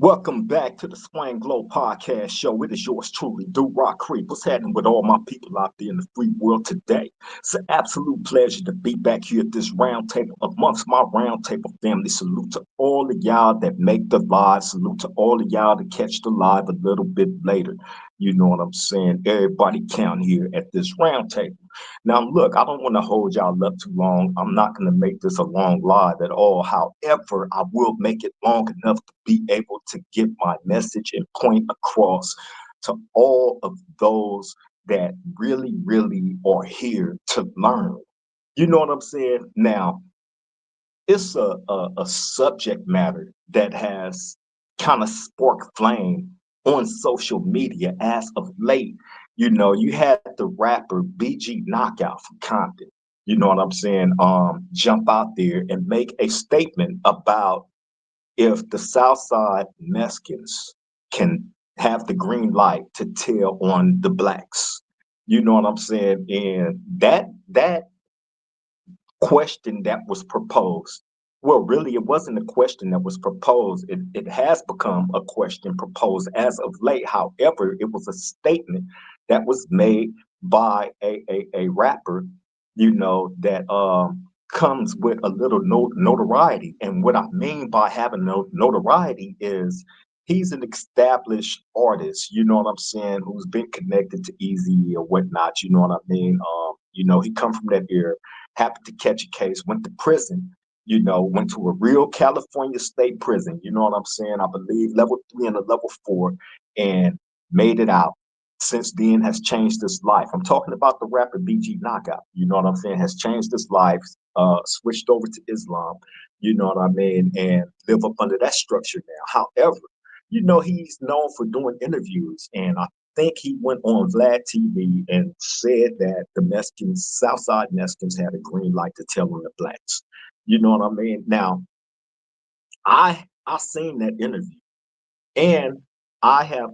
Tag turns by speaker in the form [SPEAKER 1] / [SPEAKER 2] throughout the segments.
[SPEAKER 1] Welcome back to the Swang Glow Podcast Show. It is yours truly, Do Rock Creep. What's happening with all my people out there in the free world today? It's an absolute pleasure to be back here at this round table amongst my round table family. Salute to all of y'all that make the live. Salute to all of y'all that catch the live a little bit later. You know what I'm saying? Everybody count here at this round table. Now, look, I don't want to hold y'all up too long. I'm not going to make this a long live at all. However, I will make it long enough to be able to get my message and point across to all of those that really are here to learn. You know what I'm saying? Now, it's a subject matter that has kind of sparked flame on social media as of late. You know, you had the rapper BG Knockout from Compton. You know what I'm saying? Jump out there and make a statement about if the Southside Mexicans can have the green light to tell on the blacks. You know what I'm saying? And that question that was proposed. Well, really, it wasn't a question that was proposed. It has become a question proposed as of late. However, it was a statement that was made by a rapper, you know, that comes with a little notoriety. And what I mean by having notoriety is he's an established artist, you know what I'm saying, who's been connected to Easy or whatnot, you know what I mean? You know, he come from that era, happened to catch a case, went to prison, you know, went to a real California state prison, you know what I'm saying? I believe level 3 and a level 4, and made it out. Since then has changed his life. I'm talking about the rapper BG Knockout, you know what I'm saying, has changed his life, switched over to Islam, you know what I mean, and live up under that structure now. However, you know, he's known for doing interviews, and I think he went on Vlad TV and said that the Mexicans, Southside Mexicans, had a green light to tell on the blacks. You know what I mean? Now, I seen that interview, and I have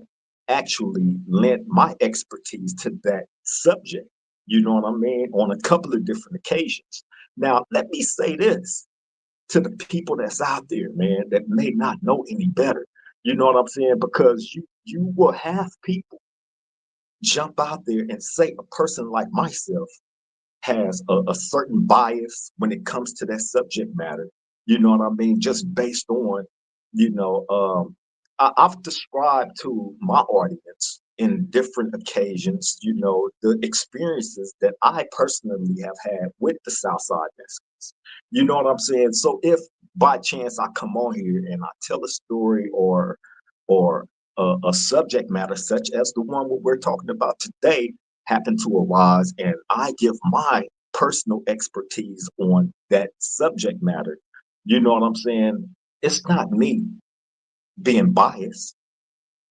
[SPEAKER 1] actually lent my expertise to that subject. You know what I mean? On a couple of different occasions. Now, let me say this to the people that's out there, man, that may not know any better. You know what I'm saying? Because you will have people jump out there and say a person like myself has a certain bias when it comes to that subject matter. You know what I mean? Just based on, you know, I've described to my audience in different occasions, you know, the experiences that I personally have had with the Southside Mexicans. You know what I'm saying? So if by chance I come on here and I tell a story or a subject matter such as the one what we're talking about today happen to arise, and I give my personal expertise on that subject matter, you know what I'm saying? It's not me being biased.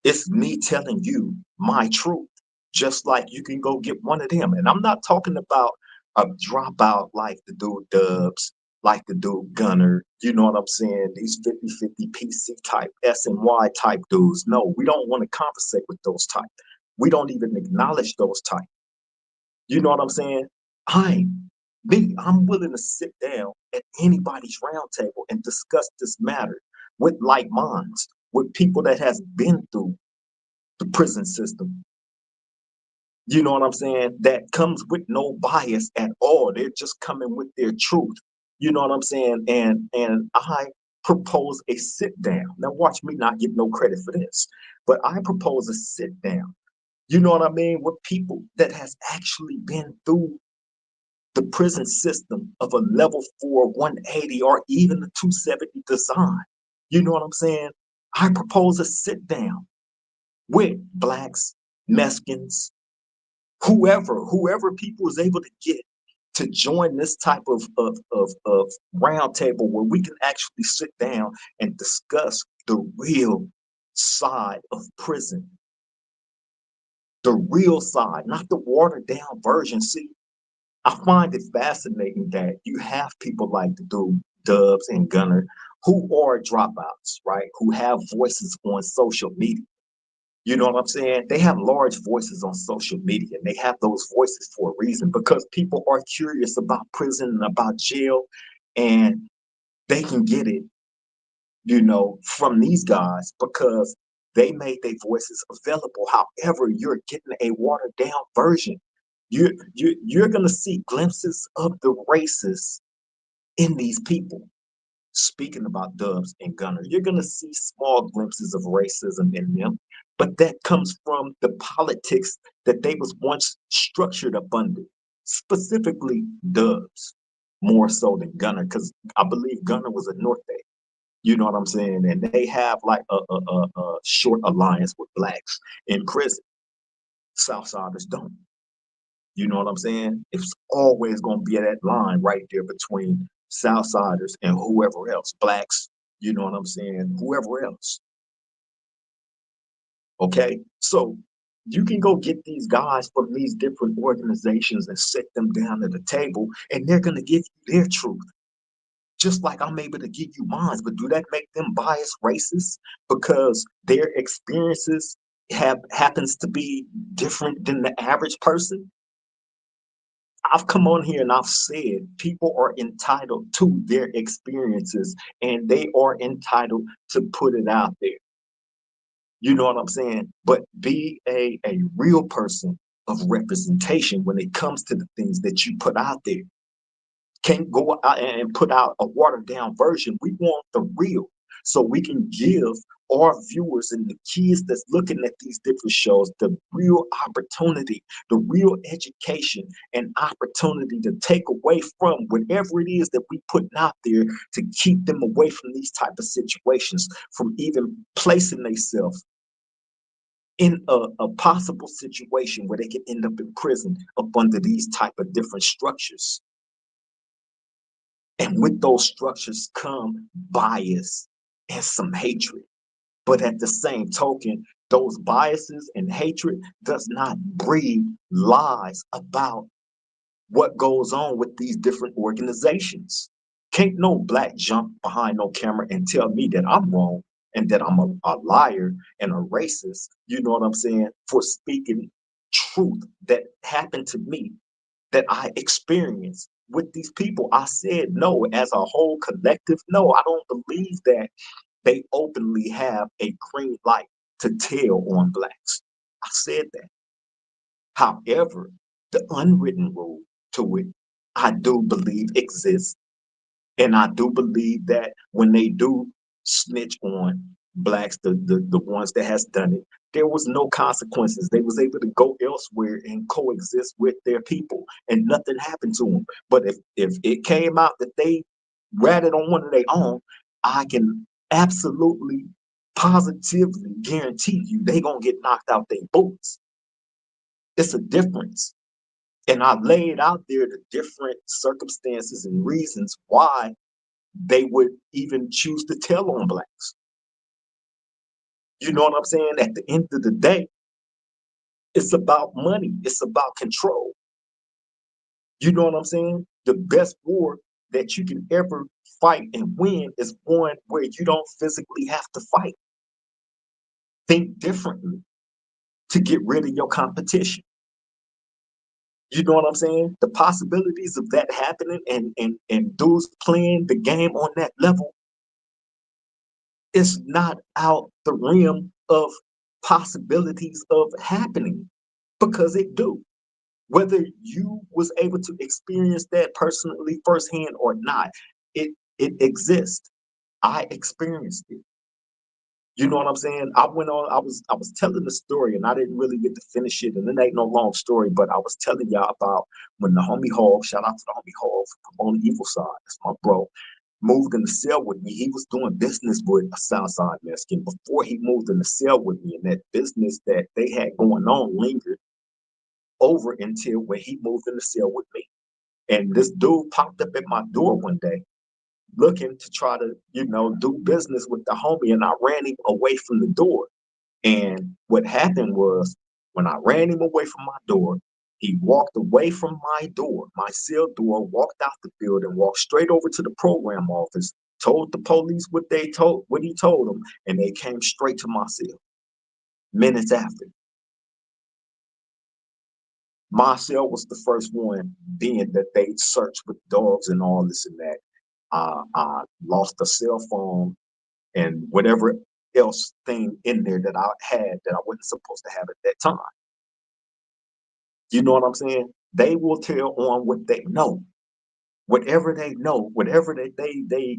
[SPEAKER 1] It's me telling you my truth, just like you can go get one of them. And I'm not talking about a dropout like the dude Dubs, like the dude Gunner, you know what I'm saying? These 50-50 PC type, SNY type dudes. No, we don't want to conversate with those type. We don't even acknowledge those type. You know what I'm saying? I'm willing to sit down at anybody's round table and discuss this matter with like minds, with people that has been through the prison system. You know what I'm saying? That comes with no bias at all. They're just coming with their truth. You know what I'm saying? And I propose a sit down. Now watch me not get no credit for this, but I propose a sit down. You know what I mean? With people that has actually been through the prison system of a level 4 180 or even a 270 design. You know what I'm saying? I propose a sit down with blacks, Mexicans, whoever people is able to get to join this type of round table where we can actually sit down and discuss the real side of prison, the real side, not the watered down version. See, I find it fascinating that you have people like the dude Dubs and Gunner who are dropouts, right? Who have voices on social media. You know what I'm saying? They have large voices on social media, and they have those voices for a reason because people are curious about prison and about jail, and they can get it from these guys because they made their voices available. However, you're getting a watered down version. You're gonna see glimpses of the races in these people. Speaking about Dubs and Gunner, you're gonna see small glimpses of racism in them, but that comes from the politics that they was once structured up under, specifically Dubs, more so than Gunner, because I believe Gunner was a Norte. You know what I'm saying? And they have like a short alliance with blacks in prison. Southsiders don't. You know what I'm saying? It's always going to be that line right there between Southsiders and whoever else, blacks, you know what I'm saying? Whoever else. Okay. So you can go get these guys from these different organizations and sit them down at the table, and they're going to give you their truth. Just like I'm able to give you mine, but do that make them biased racist because their experiences happens to be different than the average person? I've come on here and I've said people are entitled to their experiences and they are entitled to put it out there. You know what I'm saying? But be a real person of representation when it comes to the things that you put out there. Can't go out and put out a watered down version. We want the real so we can give our viewers and the kids that's looking at these different shows the real opportunity, the real education and opportunity to take away from whatever it is that we putting out there to keep them away from these type of situations, from even placing themselves in a possible situation where they can end up in prison up under these type of different structures. And with those structures come bias and some hatred. But at the same token, those biases and hatred does not breed lies about what goes on with these different organizations. Can't no black jump behind no camera and tell me that I'm wrong and that I'm a liar and a racist, you know what I'm saying, for speaking truth that happened to me, that I experienced with these people. I said no as a whole collective. No, I don't believe that they openly have a green light to tell on blacks. I said that. However, the unwritten rule to it, I do believe exists. And I do believe that when they do snitch on blacks, the ones that has done it, there was no consequences. They was able to go elsewhere and coexist with their people, and nothing happened to them. But if it came out that they ratted on one of their own, I can absolutely, positively guarantee you they gonna get knocked out their boots. It's a difference. And I laid out there the different circumstances and reasons why they would even choose to tell on blacks. You know what I'm saying? At the end of the day, it's about money. It's about control. You know what I'm saying? The best war that you can ever fight and win is one where you don't physically have to fight. Think differently to get rid of your competition. You know what I'm saying? The possibilities of that happening and dudes playing the game on that level is not out the realm of possibilities of happening, because it do. Whether you was able to experience that personally firsthand or not, it exists. I experienced it. You know what I'm saying? I was telling the story and I didn't really get to finish it, and it ain't no long story, but I was telling y'all about when the homie Hall, shout out to the homie Hall from on the evil side, that's my bro, moved in the cell with me. He was doing business with a Southside Mexican before he moved in the cell with me, and that business that they had going on lingered over until when he moved in the cell with me. And this dude popped up at my door one day looking to try to, do business with the homie, and I ran him away from the door. And what happened was when I ran him away from my door, he walked away from my door, my cell door, walked out the building, walked straight over to the program office, told the police what he told them, and they came straight to my cell. Minutes after, my cell was the first one being that they searched with dogs and all this and that. I lost a cell phone and whatever else thing in there that I had that I wasn't supposed to have at that time. You know what I'm saying? They will tell on what they know. Whatever they know, whatever they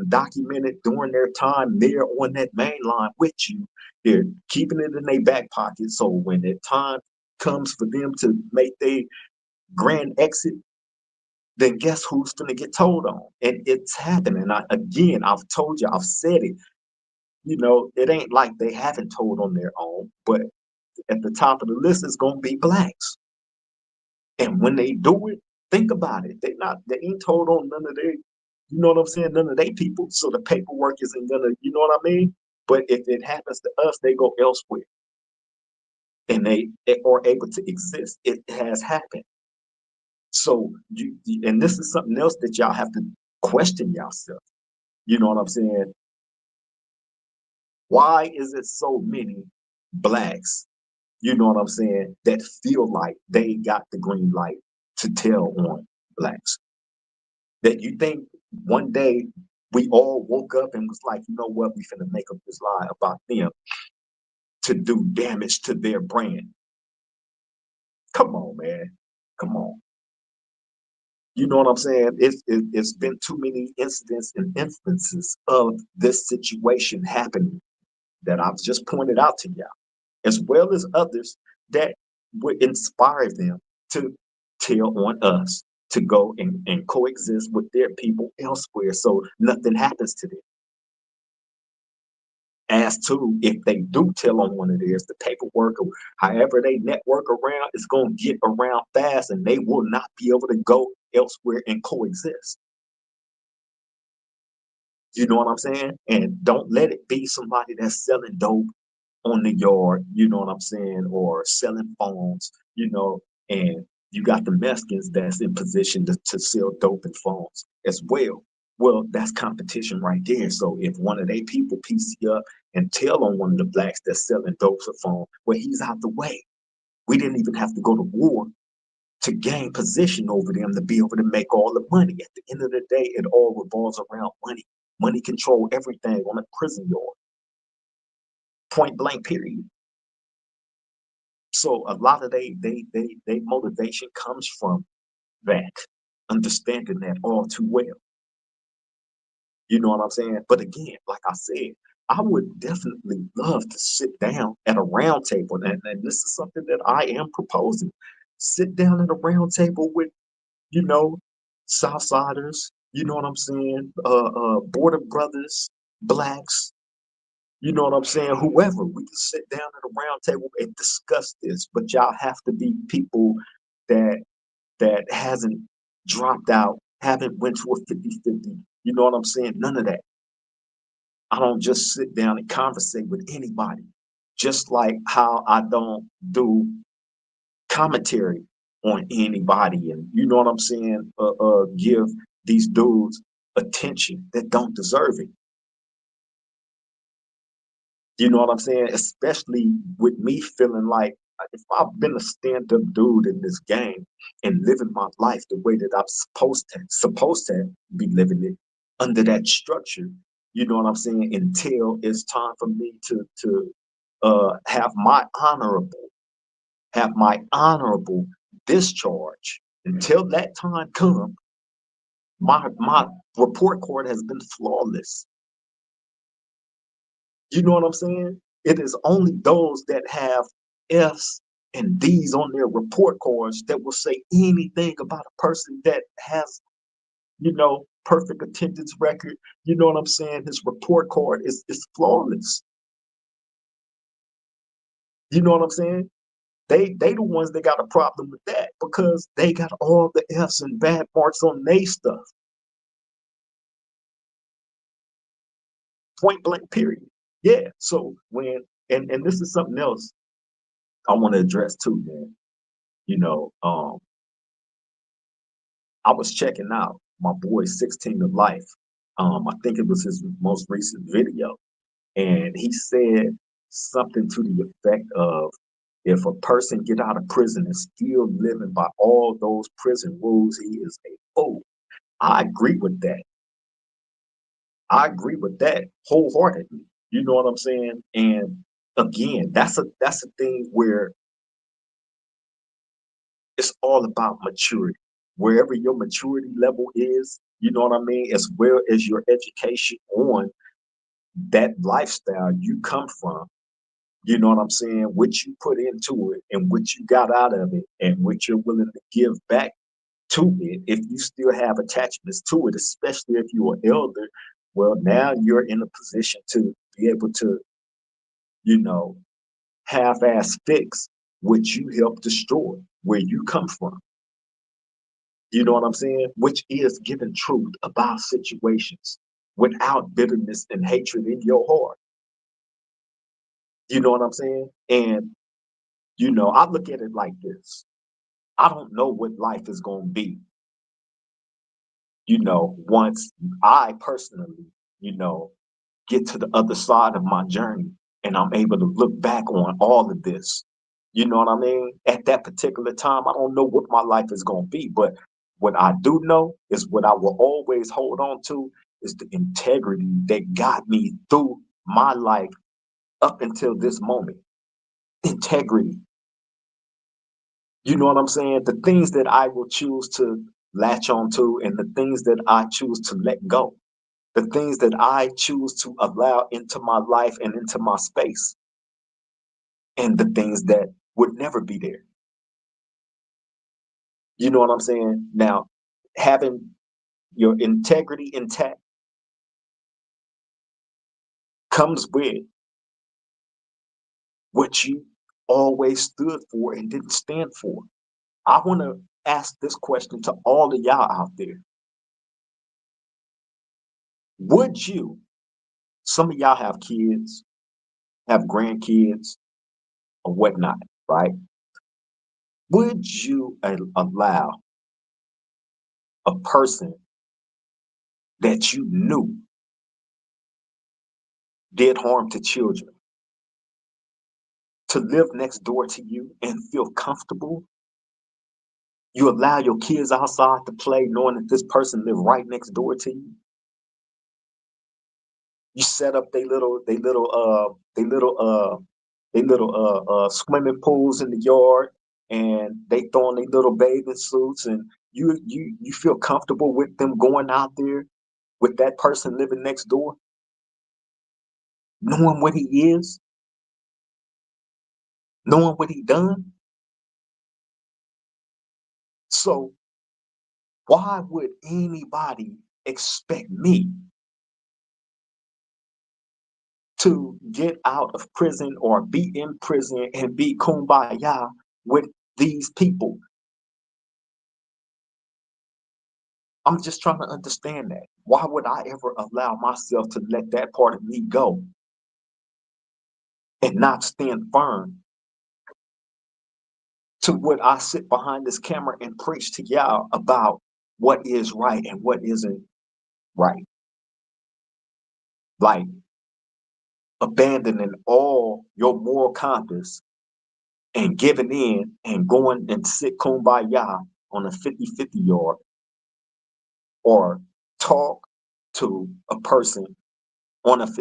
[SPEAKER 1] documented during their time there on that main line with you, they're keeping it in their back pocket. So when the time comes for them to make their grand exit, then guess who's gonna get told on? And it's happening. I've told you, I've said it. You know, it ain't like they haven't told on their own, but at the top of the list is gonna be blacks. And when they do it, think about it. They ain't told on none of their, you know what I'm saying, none of they people. So the paperwork isn't gonna, you know what I mean? But if it happens to us, they go elsewhere and they are able to exist. It has happened. So and this is something else that y'all have to question yourself. You know what I'm saying? Why is it so many blacks, you know what I'm saying, that feel like they got the green light to tell on blacks? That you think one day we all woke up and was like, you know what, we finna make up this lie about them to do damage to their brand. Come on, man. Come on. You know what I'm saying? It's been too many incidents and instances of this situation happening that I've just pointed out to y'all, as well as others that would inspire them to tell on us to go and coexist with their people elsewhere so nothing happens to them. As to if they do tell on one of theirs, the paperwork or however they network around is going to get around fast and they will not be able to go elsewhere and coexist. You know what I'm saying? And don't let it be somebody that's selling dope on the yard, you know what I'm saying, or selling phones, you know, and you got the Mexicans that's in position to sell dope and phones as well. Well, that's competition right there. So if one of they people PC up and tell on one of the blacks that's selling dope for phone, well, he's out the way. We didn't even have to go to war to gain position over them to be able to make all the money. At the end of the day, it all revolves around money. Money control everything on a prison yard. Point blank, period. So a lot of they motivation comes from that, understanding that all too well. You know what I'm saying? But again, like I said, I would definitely love to sit down at a round table, and this is something that I am proposing. Sit down at a round table with, you know, Southsiders, you know what I'm saying, Border Brothers, blacks, you know what I'm saying, whoever. We can sit down at a round table and discuss this, but y'all have to be people that hasn't dropped out, haven't went to a 50-50. You know what I'm saying? None of that. I don't just sit down and conversate with anybody. Just like how I don't do commentary on anybody, and you know what I'm saying, give these dudes attention that don't deserve it. You know what I'm saying? Especially with me feeling like if I've been a stand-up dude in this game and living my life the way that I'm supposed to be living it under that structure, you know what I'm saying? Until it's time for me to have my honorable discharge. Until that time comes, my report card has been flawless. You know what I'm saying? It is only those that have F's and D's on their report cards that will say anything about a person that has, you know, perfect attendance record. You know what I'm saying? His report card is flawless. You know what I'm saying? They the ones that got a problem with that because they got all the F's and bad marks on their stuff. Point blank, period. Yeah. So and this is something else I want to address too, man. You know, I was checking out my boy 16 to Life. I think it was his most recent video. And he said something to the effect of, if a person get out of prison and still living by all those prison rules, he is a fool. I agree with that. I agree with that wholeheartedly. You know what I'm saying? And again, that's a thing where it's all about maturity. Wherever your maturity level is, you know what I mean, as well as your education on that lifestyle you come from, you know what I'm saying, what you put into it and what you got out of it and what you're willing to give back to it if you still have attachments to it, especially if you're an elder. Well, now you're in a position to be able to, you know, half-ass fix what you helped destroy where you come from. You know what I'm saying? Which is giving truth about situations without bitterness and hatred in your heart. You know what I'm saying? And, I look at it like this. I don't know what life is going to be, once I personally, you know, get to the other side of my journey and I'm able to look back on all of this. You know what I mean? At that particular time, I don't know what my life is going to be, but what I do know is what I will always hold on to is the integrity that got me through my life up until this moment. Integrity. You know what I'm saying? The things that I will choose to latch on to and the things that I choose to let go. The things that I choose to allow into my life and into my space, and the things that would never be there. You know what I'm saying? Now, having your integrity intact comes with what you always stood for and didn't stand for. I want to ask this question to all of y'all out there. Would you, some of y'all have kids, have grandkids, or whatnot, right? Would you allow a person that you knew did harm to children to live next door to you and feel comfortable? You allow your kids outside to play knowing that this person live right next door to you. You set up they little swimming pools in the yard, and they throwing their little bathing suits, and you feel comfortable with them going out there with that person living next door, knowing what he is, knowing what he done. So why would anybody expect me to get out of prison or be in prison and be kumbaya with these people? I'm just trying to understand that. Why would I ever allow myself to let that part of me go and not stand firm to what I sit behind this camera and preach to y'all about what is right and what isn't right? Like abandoning all your moral compass and giving in and going and sit kumbaya on a 50-50 yard, or talk to a person on a 50-50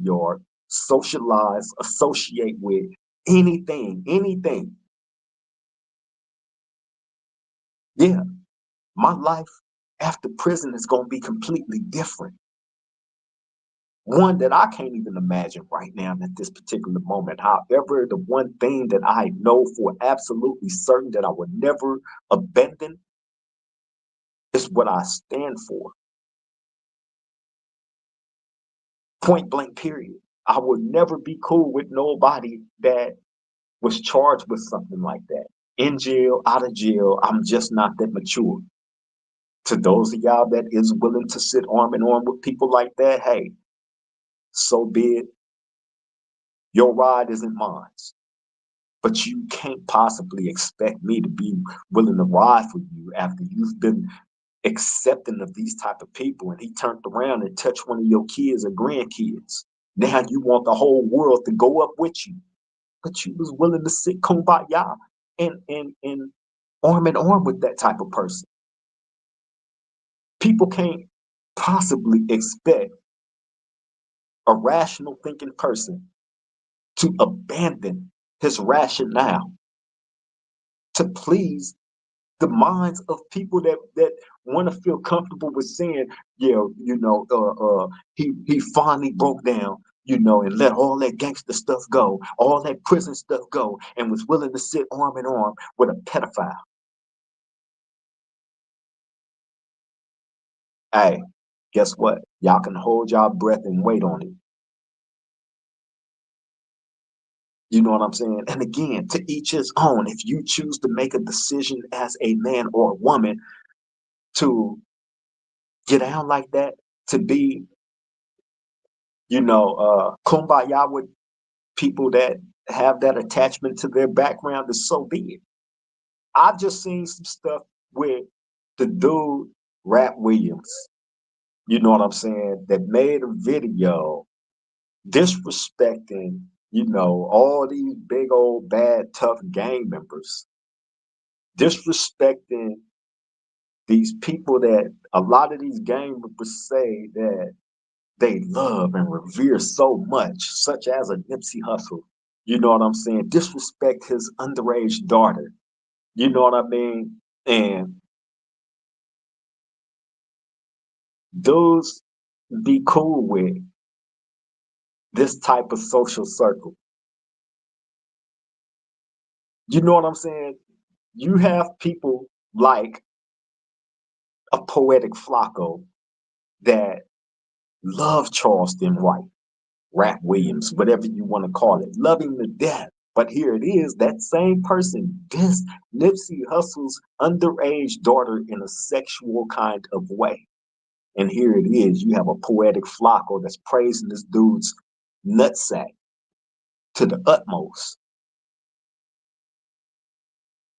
[SPEAKER 1] yard, socialize, associate with anything. Yeah, my life after prison is going to be completely different. One that I can't even imagine right now at this particular moment. However, the one thing that I know for absolutely certain that I would never abandon is what I stand for. Point blank, period. I would never be cool with nobody that was charged with something like that. In jail, out of jail, I'm just not that mature. To those of y'all that is willing to sit arm in arm with people like that, hey, so be it. Your ride isn't mine. But you can't possibly expect me to be willing to ride for you after you've been accepting of these type of people, and he turned around and touched one of your kids or grandkids. Now you want the whole world to go up with you, but you was willing to sit kumbaya and arm in arm with that type of person. People can't possibly expect a rational thinking person to abandon his rationale to please the minds of people that want to feel comfortable with saying, yeah, he finally broke down, and let all that gangster stuff go, all that prison stuff go, and was willing to sit arm in arm with a pedophile. Hey, guess what? Y'all can hold y'all breath and wait on it. You know what I'm saying? And again, to each his own. If you choose to make a decision as a man or a woman to get down like that, to be, kumbaya with people that have that attachment to their background, is so be it. I've just seen some stuff with the dude, Rap Williams, you know what I'm saying, that made a video disrespecting, all these big old bad tough gang members, disrespecting these people that a lot of these gang members say that they love and revere so much, such as a Nipsey Hussle. You know what I'm saying? Disrespect his underage daughter. You know what I mean? And those be cool with this type of social circle. You know what I'm saying? You have people like a poetic Flacco that love Charleston White, Rap Williams, whatever you want to call it, love him to death. But here it is, that same person, this Nipsey Hussle's underage daughter in a sexual kind of way. And here it is, you have a poetic Flacco that's praising this dude's nutsack to the utmost.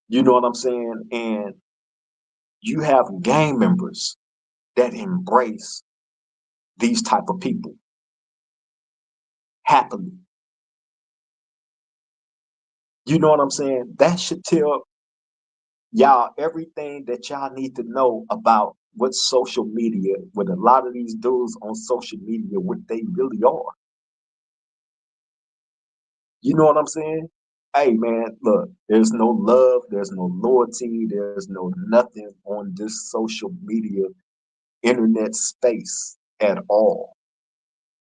[SPEAKER 1] You know what I'm saying? And you have gang members that embrace these type of people happily. You know what I'm saying? That should tell y'all everything that y'all need to know about what social media, what a lot of these dudes on social media, what they really are. You know what I'm saying? Hey man, look, there's no love, there's no loyalty, there's no nothing on this social media internet space at all.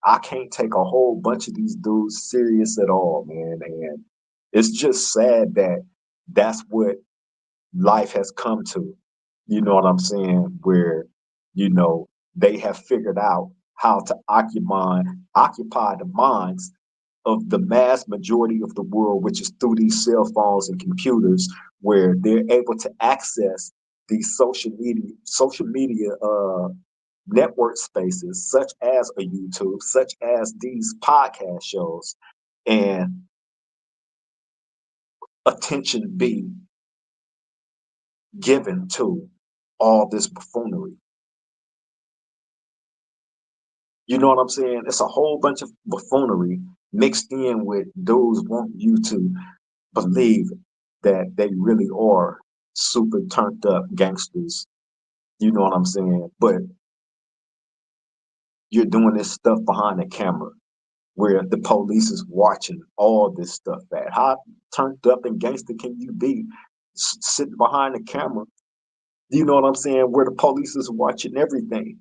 [SPEAKER 1] I can't take a whole bunch of these dudes serious at all, man. And it's just sad that that's what life has come to. You know what I'm saying? Where, they have figured out how to occupy the minds of the mass majority of the world, which is through these cell phones and computers, where they're able to access these social media network spaces, such as a YouTube, such as these podcast shows, and attention be given to all this buffoonery. You know what I'm saying? It's a whole bunch of buffoonery mixed in with dudes want you to believe that they really are super turned up gangsters. You know what I'm saying? But you're doing this stuff behind the camera where the police is watching all this stuff at. How turned up and gangster can you be sitting behind the camera? You know what I'm saying? Where the police is watching everything.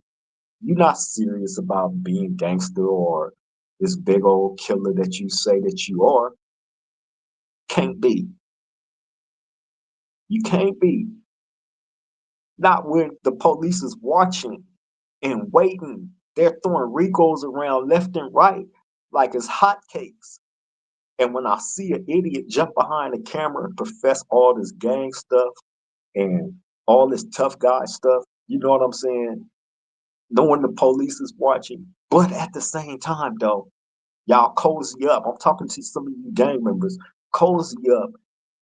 [SPEAKER 1] You're not serious about being gangster or this big old killer that you say that you are. Can't be. You can't be. Not when the police is watching and waiting. They're throwing Ricos around left and right like it's hotcakes. And when I see an idiot jump behind the camera and profess all this gang stuff and all this tough guy stuff, you know what I'm saying? Knowing the police is watching. But at the same time, though, y'all cozy up. I'm talking to some of you gang members. Cozy up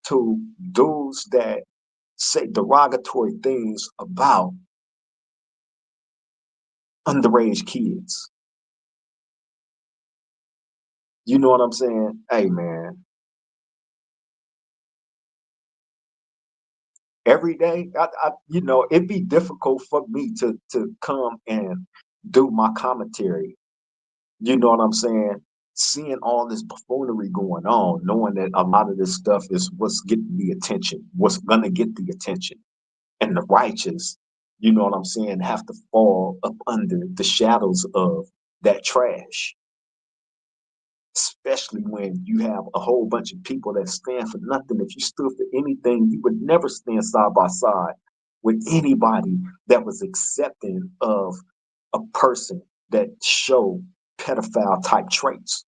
[SPEAKER 1] to those that say derogatory things about underage kids. You know what I'm saying? Hey, man, every day, it'd be difficult for me to come and do my commentary You know what I'm saying? Seeing all this buffoonery going on, knowing that a lot of this stuff is what's getting the attention, what's gonna get the attention. And the righteous, you know what I'm saying, have to fall up under the shadows of that trash. Especially when you have a whole bunch of people that stand for nothing. If you stood for anything, you would never stand side by side with anybody that was accepting of a person that show pedophile type traits,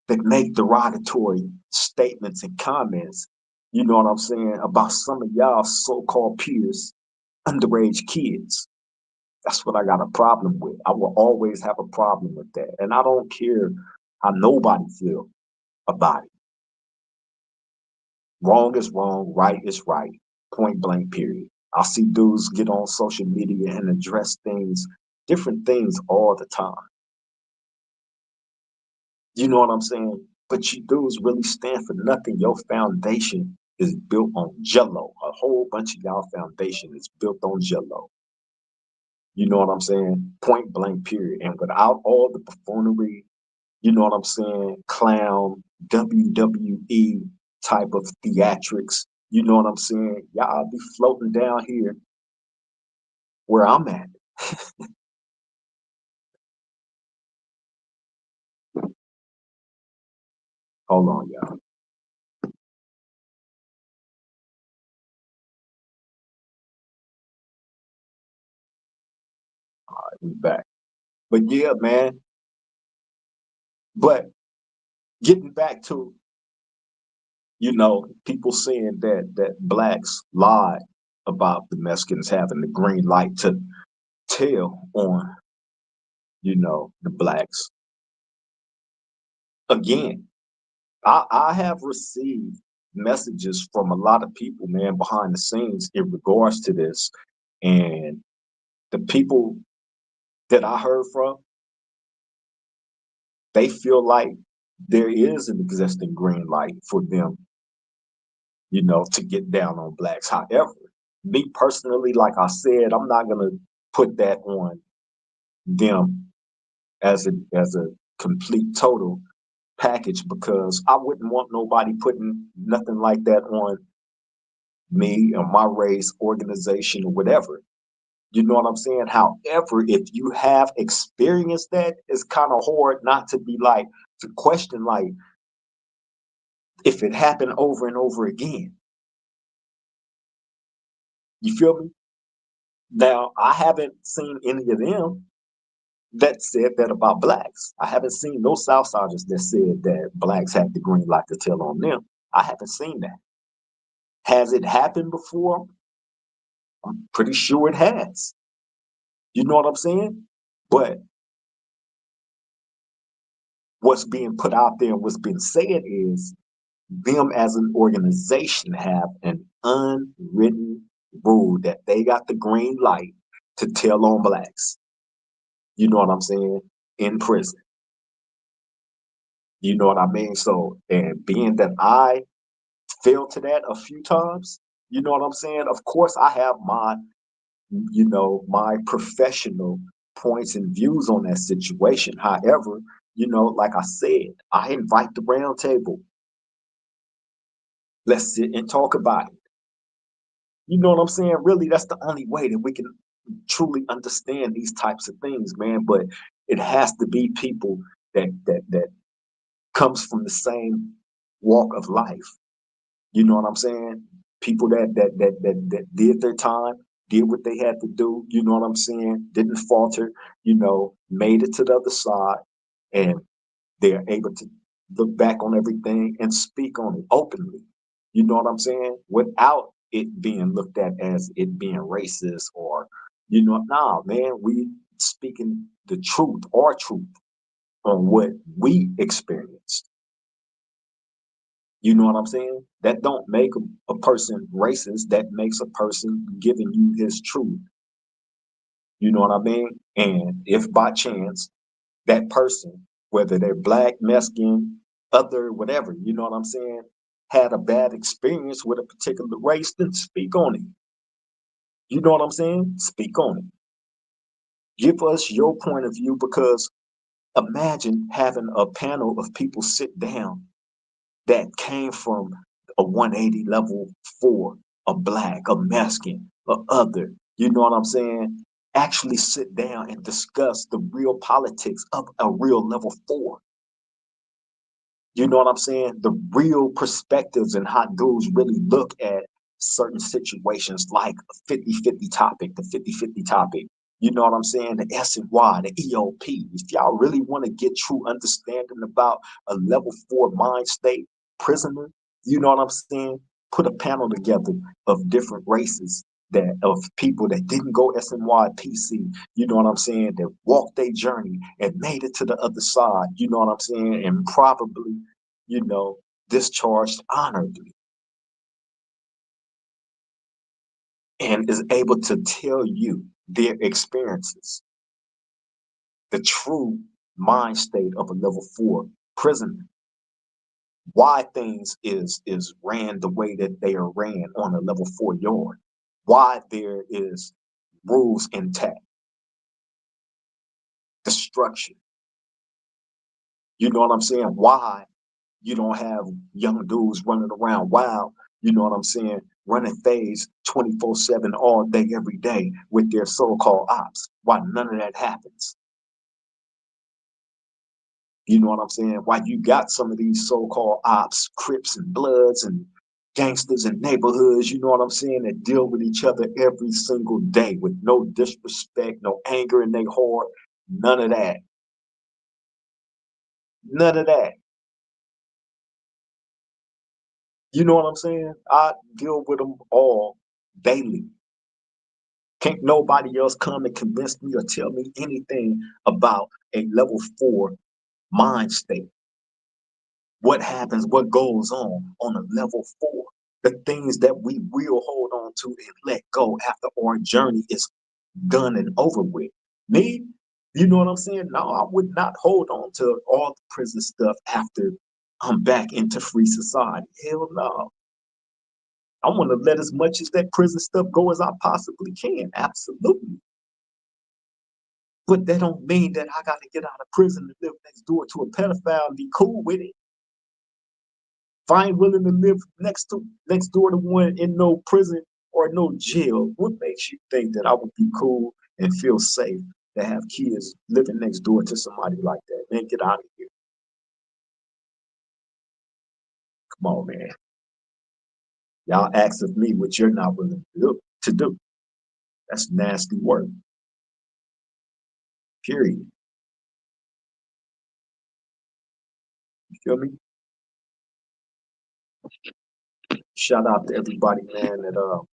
[SPEAKER 1] that make derogatory statements and comments, you know what I'm saying, about some of y'all so-called peers, underage kids. That's what I got a problem with. I will always have a problem with that. And I don't care how nobody feel about it. Wrong is wrong, right is right. Point blank, period. I see dudes get on social media and address things, different things all the time. You know what I'm saying? But you dudes really stand for nothing. Your foundation is built on jello. A whole bunch of y'all foundation is built on jello. You know what I'm saying? Point blank, period. And without all the buffoonery, you know what I'm saying, clown, WWE type of theatrics, you know what I'm saying? Y'all be floating down here where I'm at. Hold on, y'all. We back. But yeah, man. But getting back to, people saying that blacks lied about the Mexicans having the green light to tell on, the blacks. Again, I have received messages from a lot of people, man, behind the scenes in regards to this. And the people that I heard from, they feel like there is an existing green light for them, to get down on blacks. However, me personally, like I said, I'm not gonna put that on them as a complete total package, because I wouldn't want nobody putting nothing like that on me or my race, organization, or whatever. You know what I'm saying? However, if you have experienced that, it's kind of hard not to be like, to question, like, if it happened over and over again. You feel me? Now, I haven't seen any of them that said that about blacks. I haven't seen no Southsiders that said that blacks had the green light to tell on them. I haven't seen that. Has it happened before? I'm pretty sure it has. You know what I'm saying? But what's being put out there and what's been said is them as an organization have an unwritten rule that they got the green light to tell on blacks. You know what I'm saying? In prison. You know what I mean? So, and being that I failed to that a few times, you know what I'm saying? Of course, I have my professional points and views on that situation. However, like I said, I invite the round table. Let's sit and talk about it. You know what I'm saying? Really, that's the only way that we can truly understand these types of things, man. But it has to be people that comes from the same walk of life. You know what I'm saying? People that did their time, did what they had to do. You know what I'm saying? Didn't falter. Made it to the other side, and they're able to look back on everything and speak on it openly. You know what I'm saying? Without it being looked at as it being racist or, nah, man, we speaking the truth, our truth on what we experienced. You know what I'm saying? That don't make a person racist. That makes a person giving you his truth. You know what I mean? And if by chance that person, whether they're black, Mexican, other, whatever, you know what I'm saying, had a bad experience with a particular race, then speak on it. You know what I'm saying? Speak on it. Give us your point of view, because Imagine having a panel of people sit down that came from a 180 level four, a black, a Mexican, a other. You know what I'm saying? Actually sit down and discuss the real politics of a real level four. You know what I'm saying? The real perspectives and how dudes really look at certain situations like a 50-50 topic, the 50-50 topic. You know what I'm saying? The SNY, the EOP. If y'all really want to get true understanding about a level four mind state prisoner, you know what I'm saying? Put a panel together of different races that of people that didn't go SNY PC, you know what I'm saying, that walked their journey and made it to the other side, you know what I'm saying, and probably, you know, discharged honorably and is able to tell you their experiences, the true mind state of a level four prisoner, why things is ran the way that they are ran on a level four yard, why there is rules intact, the structure. You know what I'm saying? Why you don't have young dudes running around wild, you know what I'm saying, running phase 24/7 all day, every day with their so-called ops. Why none of that happens. You know what I'm saying? Why you got some of these so-called ops, Crips and Bloods and gangsters and neighborhoods, you know what I'm saying, that deal with each other every single day with no disrespect, no anger in their heart, none of that. None of that. You know what I'm saying? I deal with them all daily. Can't nobody else come and convince me or tell me anything about a level four mind state. What happens, what goes on a level four. The things that we will hold on to and let go after our journey is done and over with. Me, you know what I'm saying? No, I would not hold on to all the prison stuff after I'm back into free society. Hell no. I want to let as much as that prison stuff go as I possibly can. Absolutely. But that don't mean that I got to get out of prison and live next door to a pedophile and be cool with it. If I ain't willing to live next door to one in no prison or no jail, what makes you think that I would be cool and feel safe to have kids living next door to somebody like that? Man, get out of here. Come on, man. Y'all ask of me what you're not willing to do. That's nasty work. Period. You feel me? Shout out to everybody, man, that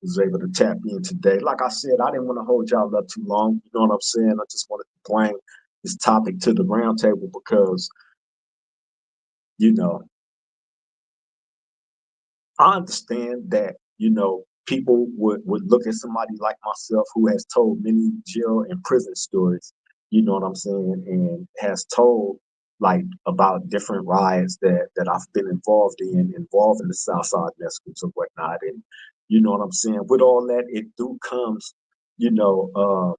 [SPEAKER 1] was able to tap in today. Like I said, I didn't want to hold y'all up too long. You know what I'm saying? I just wanted to bring this topic to the roundtable because, you know, I understand that, people would look at somebody like myself who has told many jail and prison stories, you know what I'm saying, and has told like about different riots that I've been involved in the Southside Mexicans and whatnot. And you know what I'm saying? With all that, it do comes, you know,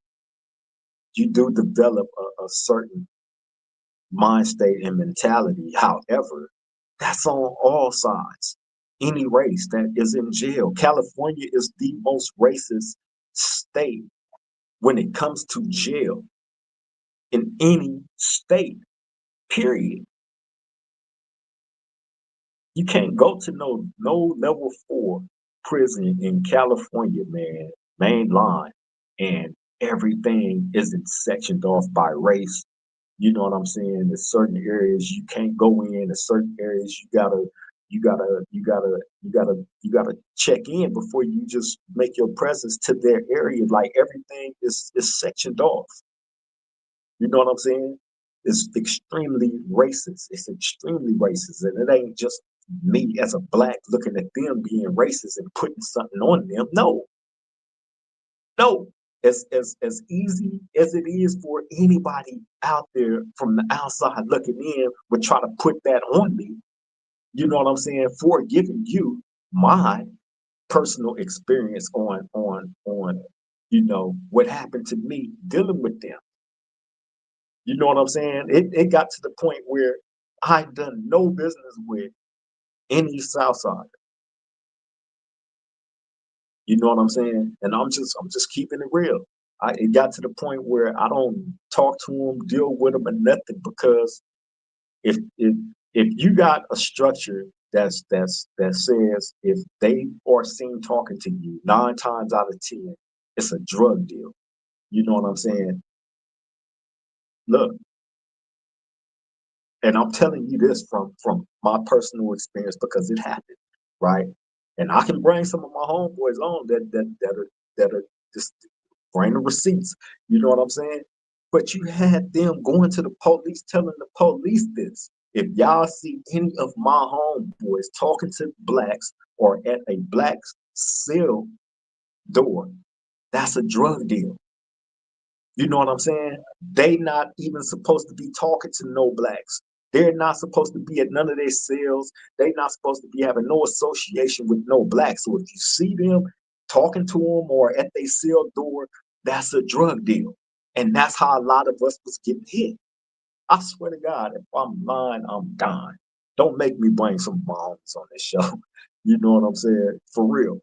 [SPEAKER 1] you do develop a certain mind state and mentality. However, that's on all sides. Any race that is in jail. California is the most racist state when it comes to jail in any state, period. You can't go to no level four prison in California, man, main line, and everything isn't sectioned off by race. You know what I'm saying? There's certain areas you can't go in. There's certain areas you gotta check in before you just make your presence to their area. Like everything is sectioned off. You know what I'm saying? It's extremely racist. It's extremely racist, and it ain't just me as a black looking at them being racist and putting something on them. No, no. As easy as it is for anybody out there from the outside looking in would try to put that on me, you know what I'm saying, for giving you my personal experience on what happened to me dealing with them. You know what I'm saying? It got to the point where I done no business with any Southside. You know what I'm saying? And I'm just keeping it real. It got to the point where I don't talk to them, deal with them, or nothing because if if if you got a structure that says if they are seen talking to you 9 times out of 10, it's a drug deal. You know what I'm saying? Look, and I'm telling you this from my personal experience because it happened, right? And I can bring some of my homeboys on that are just bring the receipts. You know what I'm saying? But you had them going to the police, telling the police this. If y'all see any of my homeboys talking to blacks or at a black cell door, that's a drug deal. You know what I'm saying? They not even supposed to be talking to no blacks. They're not supposed to be at none of their cells. They not supposed to be having no association with no blacks. So if you see them talking to them or at their cell door, that's a drug deal. And that's how a lot of us was getting hit. I swear to God, if I'm lying, I'm dying. Don't make me bring some bombs on this show. You know what I'm saying? For real.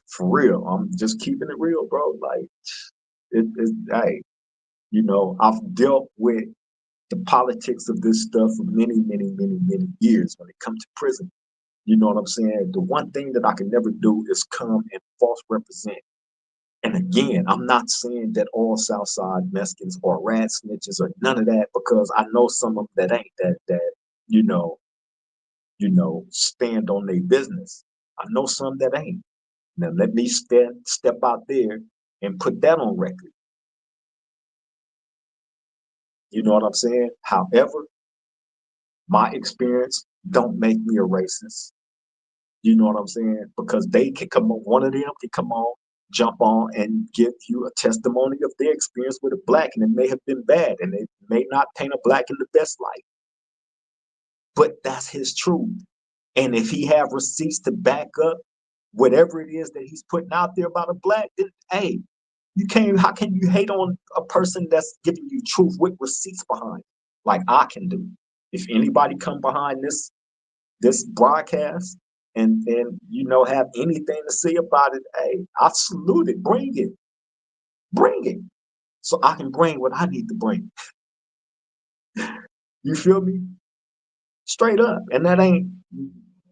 [SPEAKER 1] For real. I'm just keeping it real, bro. Like hey, I've dealt with the politics of this stuff for many, many, many, many years when it comes to prison. You know what I'm saying? The one thing that I can never do is come and false represent. And again, I'm not saying that all Southside Mexicans are rat snitches or none of that because I know some of them that ain't you know, stand on their business. I know some that ain't. Now let me step out there and put that on record. You know what I'm saying? However, my experience don't make me a racist. You know what I'm saying? Because they can come on, one of them can come on, jump on, and give you a testimony of their experience with a black, and it may have been bad, and it may not paint a black in the best light, but that's his truth. And if he have receipts to back up whatever it is that he's putting out there about a black, then hey, you can't. How can you hate on a person that's giving you truth with receipts behind, like I can do? If anybody come behind this broadcast and have anything to say about it, hey, I salute it. Bring it, so I can bring what I need to bring. You feel me? Straight up, and that ain't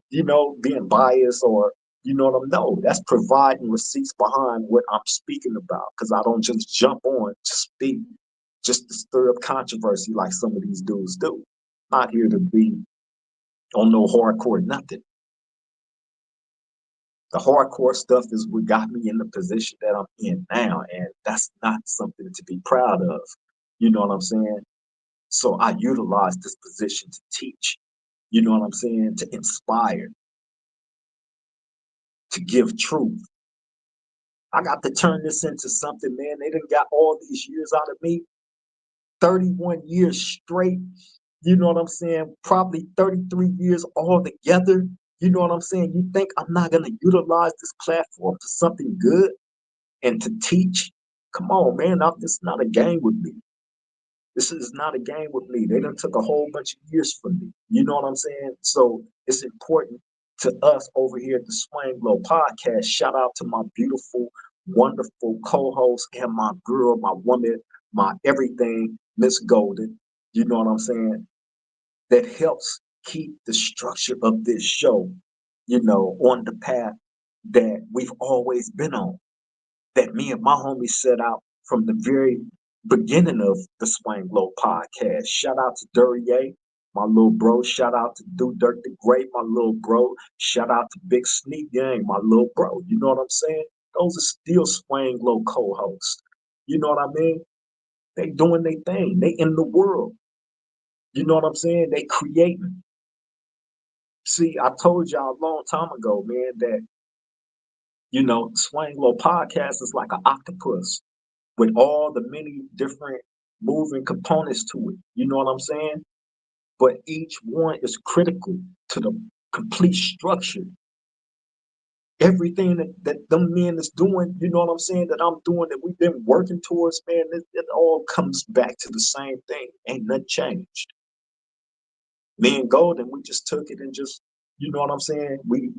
[SPEAKER 1] being biased or no, that's providing receipts behind what I'm speaking about because I don't just jump on to speak just to stir up controversy like some of these dudes do. I'm not here to be on no hardcore nothing. The hardcore stuff is what got me in the position that I'm in now, and that's not something to be proud of. You know what I'm saying? So I utilize this position to teach. You know what I'm saying? To inspire, to give truth. I got to turn this into something, man. They done got all these years out of me, 31 years straight. You know what I'm saying? Probably 33 years all together. You know what I'm saying? You think I'm not going to utilize this platform for something good and to teach? Come on, man. This is not a game with me. This is not a game with me. They done took a whole bunch of years from me. You know what I'm saying? So it's important to us over here at the Swing Low Podcast. Shout out to my beautiful, wonderful co-host and my girl, my woman, my everything, Miss Golden. You know what I'm saying? That helps keep the structure of this show, on the path that we've always been on, that me and my homies set out from the very beginning of the Swing Low podcast. Shout out to Duryea, my little bro. Shout out to Do Dirt the Great, my little bro. Shout out to Big Sneak Gang, my little bro. You know what I'm saying? Those are still Swing Low co-hosts. You know what I mean? They doing their thing. They in the world. You know what I'm saying? They creating. See, I told y'all a long time ago, man, that Swing Low podcast is like an octopus with all the many different moving components to it. You know what I'm saying? But each one is critical to the complete structure. Everything that them men is doing, you know what I'm saying, that I'm doing, that we've been working towards, man, it all comes back to the same thing. Ain't nothing changed. Me and Golden, we just took it and just, you know what I'm saying? We,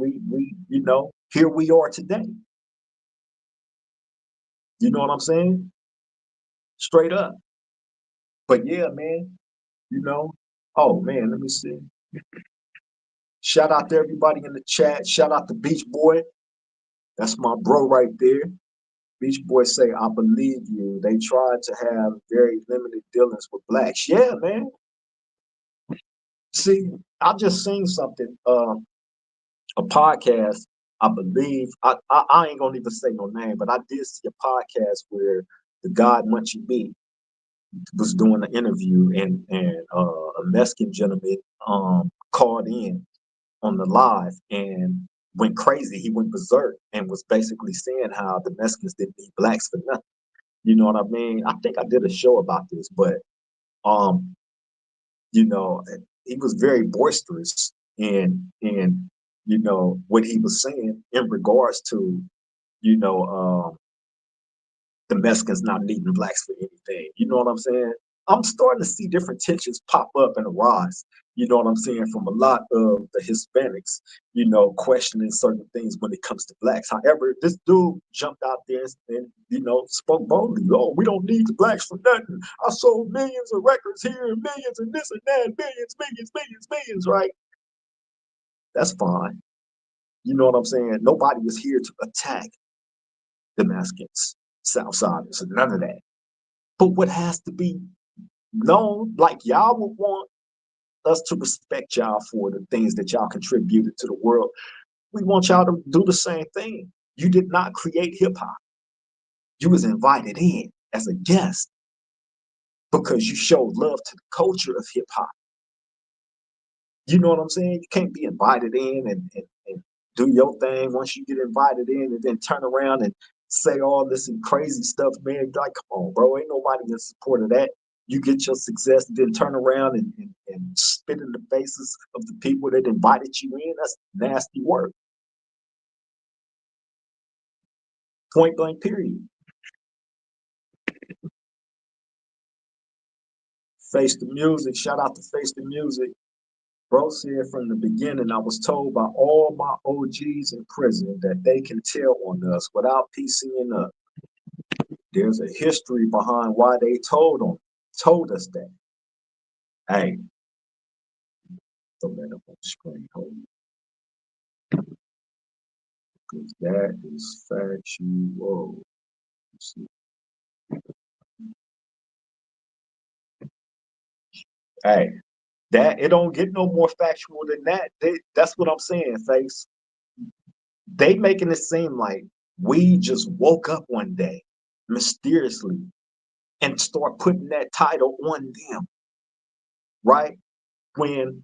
[SPEAKER 1] you know, here we are today. You know what I'm saying? Straight up. But yeah, man, you know, oh man, let me see. Shout out to everybody in the chat. Shout out to Beach Boy. That's my bro right there. Beach Boy say, I believe you. They tried to have very limited dealings with blacks. Yeah, man. See, I just seen something, a podcast, I believe. I ain't gonna even say no name, but I did see a podcast where the God Munchie B was doing an interview, and a Mexican gentleman called in on the live and went crazy. He went berserk and was basically saying how the Mexicans didn't need blacks for nothing. You know what I mean? I think I did a show about this, but um, you know, he was very boisterous in you know what he was saying in regards to, you know, the Mexicans not needing blacks for anything. You know what I'm saying? I'm starting to see different tensions pop up and arise. You know what I'm saying, from a lot of the Hispanics, you know, questioning certain things when it comes to blacks. However, this dude jumped out there and you know, spoke boldly. Oh, we don't need the blacks for nothing. I sold millions of records here and millions and this and that, millions, right? That's fine. You know what I'm saying? Nobody is here to attack the Mexicans, Southsiders, and none of that. But what has to be known, like y'all would want us to respect y'all for the things that y'all contributed to the world. We want y'all to do the same thing. You did not create hip hop. You was invited in as a guest because you showed love to the culture of hip hop. You know what I'm saying? You can't be invited in and do your thing once you get invited in and then turn around and say all this and crazy stuff, man. Like, come on, bro. Ain't nobody in support of that. You get your success, then turn around and spit in the faces of the people that invited you in. That's nasty work. Point blank, period. Face the Music. Shout out to Face the Music. Bro said from the beginning, I was told by all my OGs in prison that they can tell on us without piecing up. There's a history behind why they told us that. Hey, throw that up on the screen, hold because that is factual. Hey, that it don't get no more factual than that. That's what I'm saying, Face. They making it seem like we just woke up one day mysteriously and start putting that title on them, right? When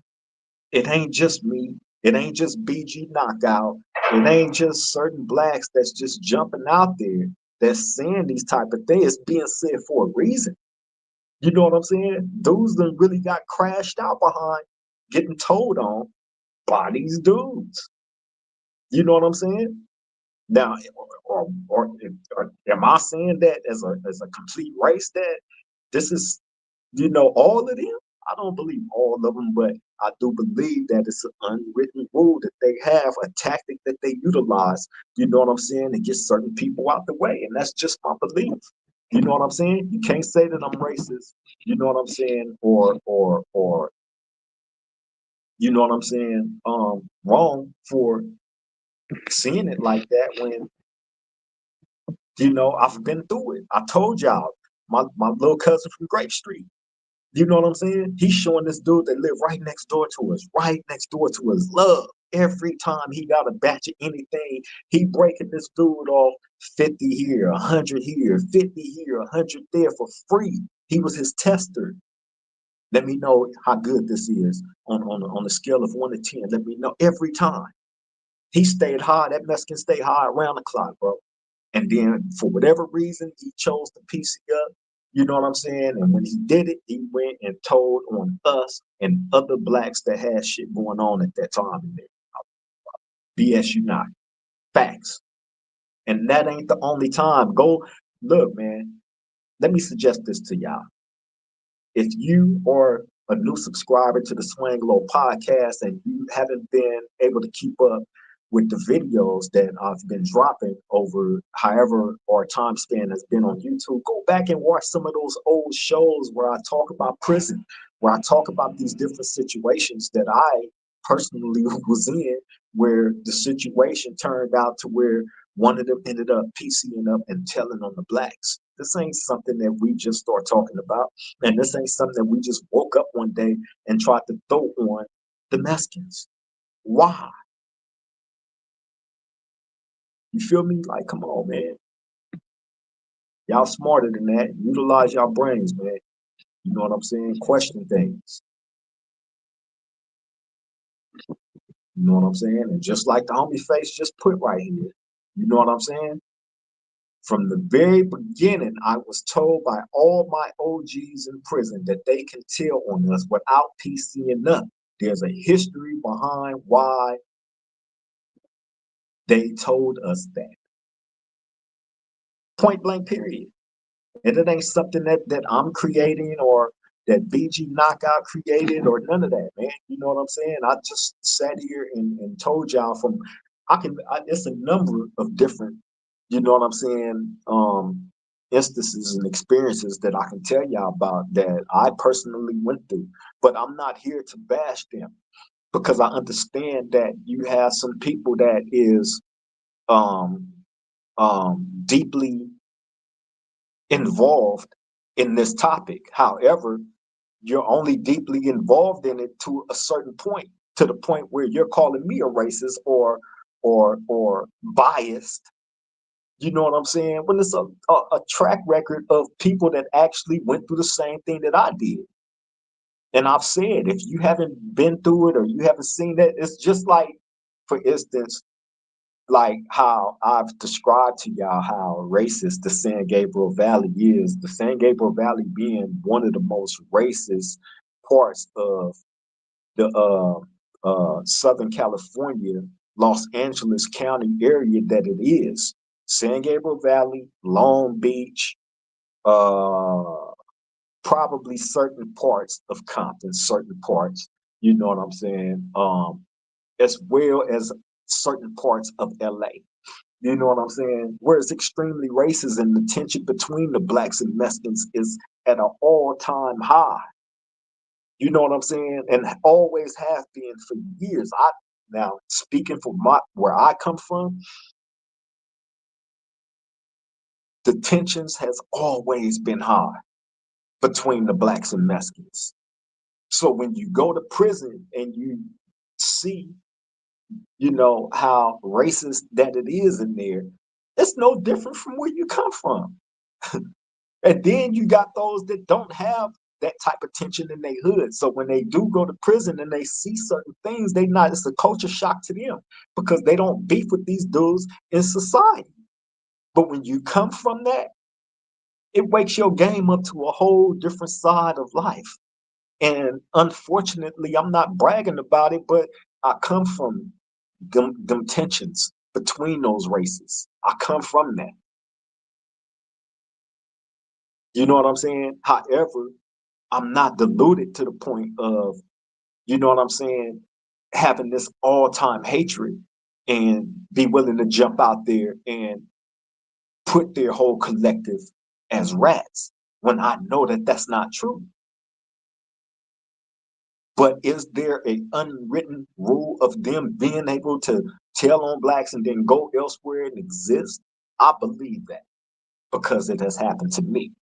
[SPEAKER 1] it ain't just me, it ain't just BG Knockout, it ain't just certain blacks that's just jumping out there that's saying these type of things. It's being said for a reason. You know what I'm saying? Dudes that really got crashed out behind getting told on by these dudes. You know what I'm saying? Now, or am I saying that as a complete race that this is, you know, all of them? I don't believe all of them, but I do believe that it's an unwritten rule that they have, a tactic that they utilize, you know what I'm saying, to get certain people out the way. And that's just my belief. You know what I'm saying? You can't say that I'm racist, you know what I'm saying, or you know what I'm saying, wrong for seeing it like that when, you know, I've been through it. I told y'all, my little cousin from Grape Street. You know what I'm saying? He's showing this dude that live right next door to us, right next door to us, love. Every time he got a batch of anything, he breaking this dude off 50 here, 100 here, 50 here, 100 there for free. He was his tester. Let me know how good this is on a scale of 1 to 10. Let me know every time. He stayed high. That Mexican stayed high around the clock, bro. And then for whatever reason, he chose to piece it up. You know what I'm saying? And when he did it, he went and told on us and other blacks that had shit going on at that time in there. BS you not. Facts. And that ain't the only time. Go look, man. Let me suggest this to y'all. If you are a new subscriber to the Swing Low podcast and you haven't been able to keep up with the videos that I've been dropping over however our time span has been on YouTube, go back and watch some of those old shows where I talk about prison, where I talk about these different situations that I personally was in, where the situation turned out to where one of them ended up piecing up and telling on the blacks. This ain't something that we just start talking about. And this ain't something that we just woke up one day and tried to throw on the Mexicans. Why? You feel me? Like, come on, man. Y'all smarter than that. Utilize y'all brains, man. You know what I'm saying? Question things. You know what I'm saying? And just like the homie face just put right here, you know what I'm saying? From the very beginning, I was told by all my OGs in prison that they can tell on us without PCing up. There's a history behind why they told us that. Point blank, period. And it ain't something that I'm creating or that BG Knockout created or none of that, man. You know what I'm saying? I just sat here and told y'all from, it's a number of different, you know what I'm saying, instances and experiences that I can tell y'all about that I personally went through. But I'm not here to bash them because I understand that you have some people that is um, deeply involved in this topic. However, you're only deeply involved in it to a certain point, to the point where you're calling me a racist or biased. You know what I'm saying? When it's a track record of people that actually went through the same thing that I did. And I've said, if you haven't been through it or you haven't seen that, it's just like, for instance, like how I've described to y'all how racist the San Gabriel Valley is. The San Gabriel Valley being one of the most racist parts of the Southern California, Los Angeles County area that it is. San Gabriel Valley, Long Beach, probably certain parts of Compton, certain parts, you know what I'm saying, as well as certain parts of LA. You know what I'm saying? Where it's extremely racist and the tension between the blacks and Mexicans is at an all-time high. You know what I'm saying? And always have been for years. Now speaking from where I come from, the tensions has always been high between the blacks and Mexicans. So when you go to prison and you see, you know, how racist that it is in there, it's no different from where you come from. And then you got those that don't have that type of tension in their hood. So when they do go to prison and they see certain things, it's a culture shock to them because they don't beef with these dudes in society. But when you come from that, it wakes your game up to a whole different side of life. And unfortunately, I'm not bragging about it, but I come from them tensions between those races. I come from that. You know what I'm saying? However, I'm not deluded to the point of, you know what I'm saying, having this all-time hatred and be willing to jump out there and put their whole collective as rats when I know that that's not true. But is there an unwritten rule of them being able to tell on blacks and then go elsewhere and exist? I believe that because it has happened to me.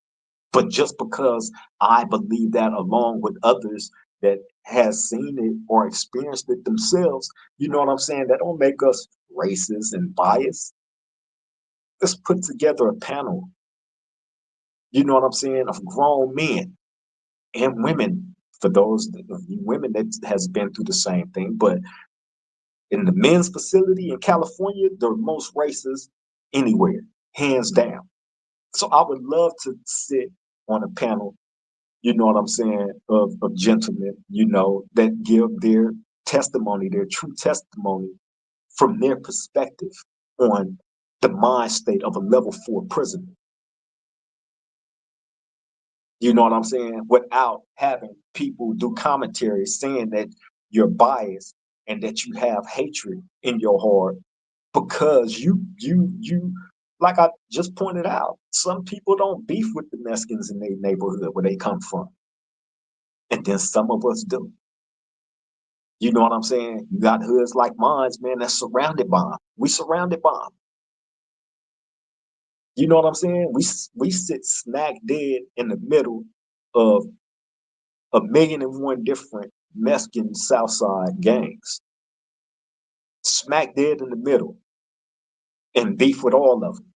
[SPEAKER 1] But just because I believe that along with others that has seen it or experienced it themselves, you know what I'm saying? That don't make us racist and biased. Let's put together a panel, you know what I'm saying, of grown men and women, for those of you women that has been through the same thing. But in the men's facility in California, the most racist anywhere, hands down. So I would love to sit on a panel, you know what I'm saying, of gentlemen, you know, that give their testimony, their true testimony from their perspective. on the mind state of a level 4 prisoner. You know what I'm saying? Without having people do commentary saying that you're biased and that you have hatred in your heart because you like I just pointed out, some people don't beef with the Mexicans in their neighborhood where they come from. And then some of us do. You know what I'm saying? You got hoods like mine, man, that's surrounded by them. We surrounded by them. You know what I'm saying? We sit smack dead in the middle of a million and one different Mexican Southside gangs. Smack dead in the middle and beef with all of them.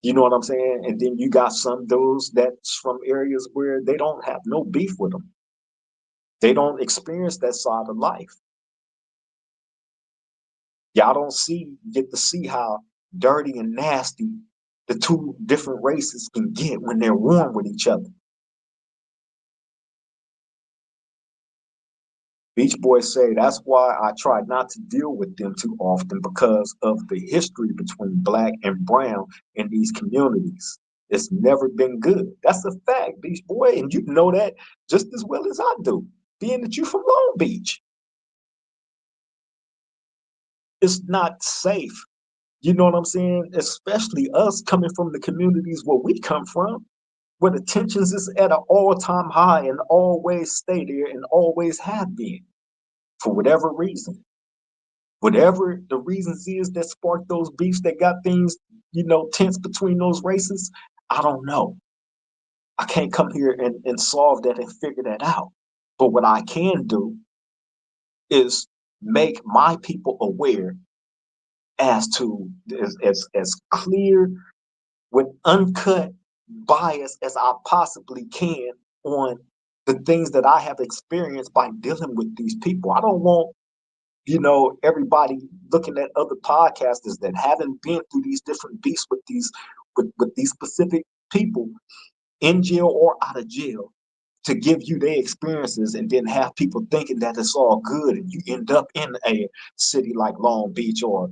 [SPEAKER 1] You know what I'm saying? And then you got some those that's from areas where they don't have no beef with them. They don't experience that side of life. Y'all don't get to see how dirty and nasty the two different races can get when they're warm with each other. Beach Boys say that's why I try not to deal with them too often because of the history between black and brown in these communities. It's never been good. That's a fact, Beach Boy, and you know that just as well as I do, being that you from Long Beach. It's not safe. You know what I'm saying? Especially us coming from the communities where we come from, where the tensions is at an all-time high and always stay there and always have been for whatever reason. Whatever the reasons is that sparked those beefs that got things, tense between those races, I don't know. I can't come here and solve that and figure that out. But what I can do is make my people aware as to as clear with uncut bias as I possibly can on the things that I have experienced by dealing with these people. I don't want, everybody looking at other podcasters that haven't been through these different beasts with these specific people in jail or out of jail to give you their experiences and then have people thinking that it's all good and you end up in a city like Long Beach or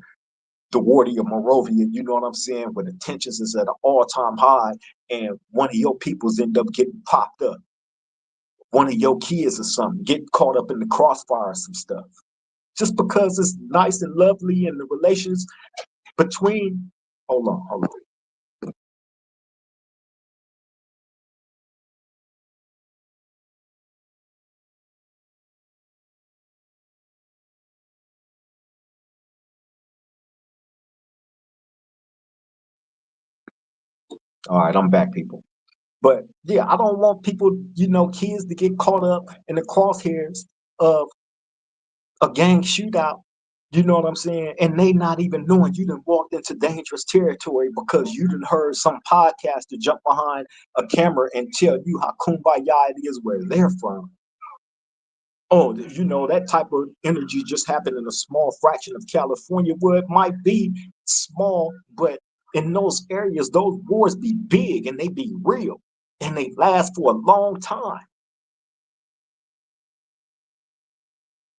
[SPEAKER 1] the Wardy or Morovia, you know what I'm saying, where the tensions is at an all-time high and one of your peoples end up getting popped up. One of your kids or something get caught up in the crossfire of some stuff. Just because it's nice and lovely and the relations between, hold on. All right, I'm back, people. But yeah, I don't want people, kids to get caught up in the crosshairs of a gang shootout. You know what I'm saying? And they not even knowing you done walked into dangerous territory because you done heard some podcaster jump behind a camera and tell you how kumbaya it is where they're from. Oh, that type of energy just happened in a small fraction of California where it might be small, but in those areas, those wars be big and they be real and they last for a long time.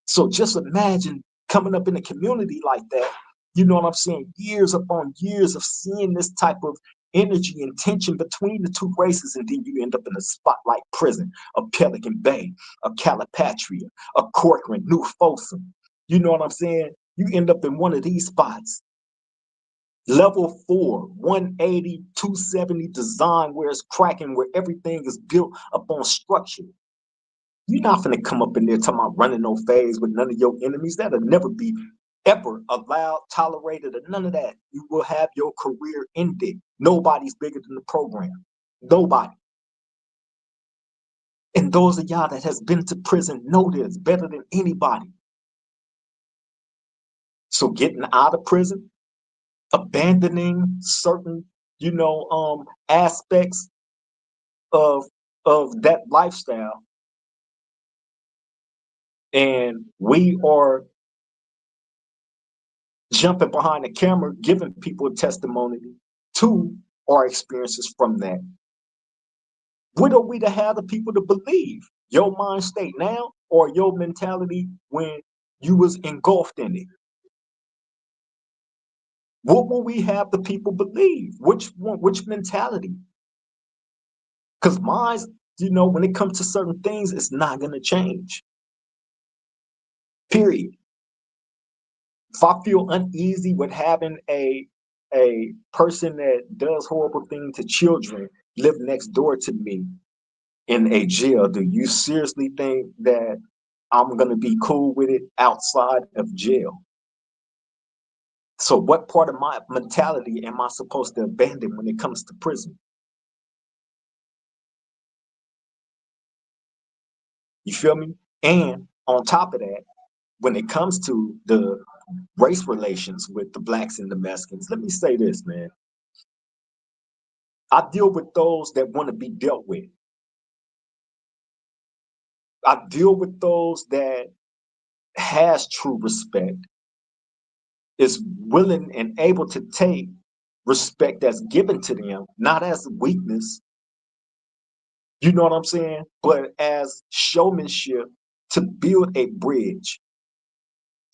[SPEAKER 1] So just imagine coming up in a community like that, you know what I'm saying? Years upon years of seeing this type of energy and tension between the two races, and then you end up in a spot like prison, a Pelican Bay, a Calipatria, a Corcoran, New Folsom. You know what I'm saying? You end up in one of these spots. Level 4, 180, 270 design where it's cracking, where everything is built upon structure. You're not gonna come up in there talking about running no phase with none of your enemies. That'll never be ever allowed, tolerated, or none of that. You will have your career ended. Nobody's bigger than the program. Nobody. And those of y'all that has been to prison know this better than anybody. So getting out of prison, abandoning certain, aspects of that lifestyle, and we are jumping behind the camera, giving people a testimony to our experiences from that. What are we to have the people to believe? Your mind state now or your mentality when you was engulfed in it? What will we have the people believe? Which one, which mentality? Because mine's, when it comes to certain things, it's not going to change. Period. If I feel uneasy with having a person that does horrible things to children live next door to me in a jail, do you seriously think that I'm going to be cool with it outside of jail? So what part of my mentality am I supposed to abandon when it comes to prison? You feel me? And on top of that, when it comes to the race relations with the blacks and the Mexicans, let me say this, man. I deal with those that want to be dealt with. I deal with those that has true respect, is willing and able to take respect that's given to them, not as weakness, you know what I'm saying? But as showmanship to build a bridge,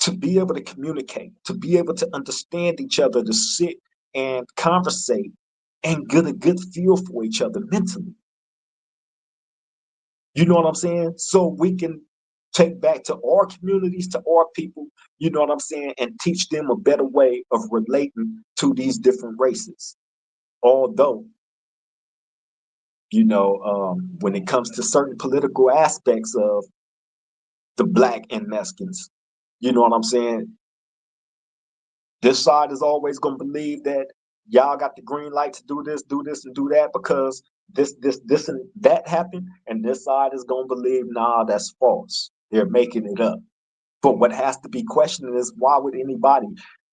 [SPEAKER 1] to be able to communicate, to be able to understand each other, to sit and conversate and get a good feel for each other mentally. You know what I'm saying? So we can take back to our communities, to our people, you know what I'm saying, and teach them a better way of relating to these different races. Although, when it comes to certain political aspects of the black and Mexicans, you know what I'm saying? This side is always going to believe that y'all got the green light to do this, and do that because this, and that happened. And this side is going to believe, nah, that's false. They're making it up. But what has to be questioned is why would anybody,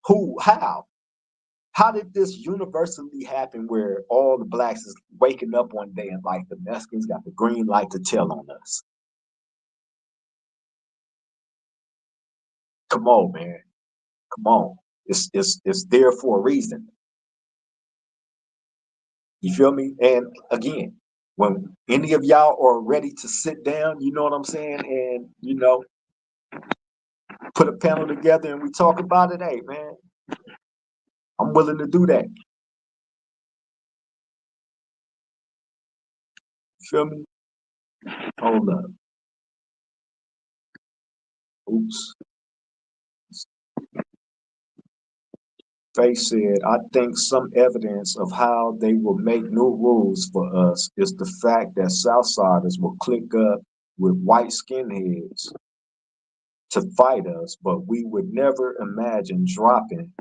[SPEAKER 1] who, how? How did this universally happen where all the blacks is waking up one day and like the Mexicans got the green light to tell on us? Come on, man. Come on. It's there for a reason. You feel me? And again, when any of y'all are ready to sit down, you know what I'm saying, and put a panel together and we talk about it, hey man, I'm willing to do that. You feel me? Hold up. Oops. Faye said, I think some evidence of how they will make new rules for us is the fact that Southsiders will click up with white skinheads to fight us, but we would never imagine dropping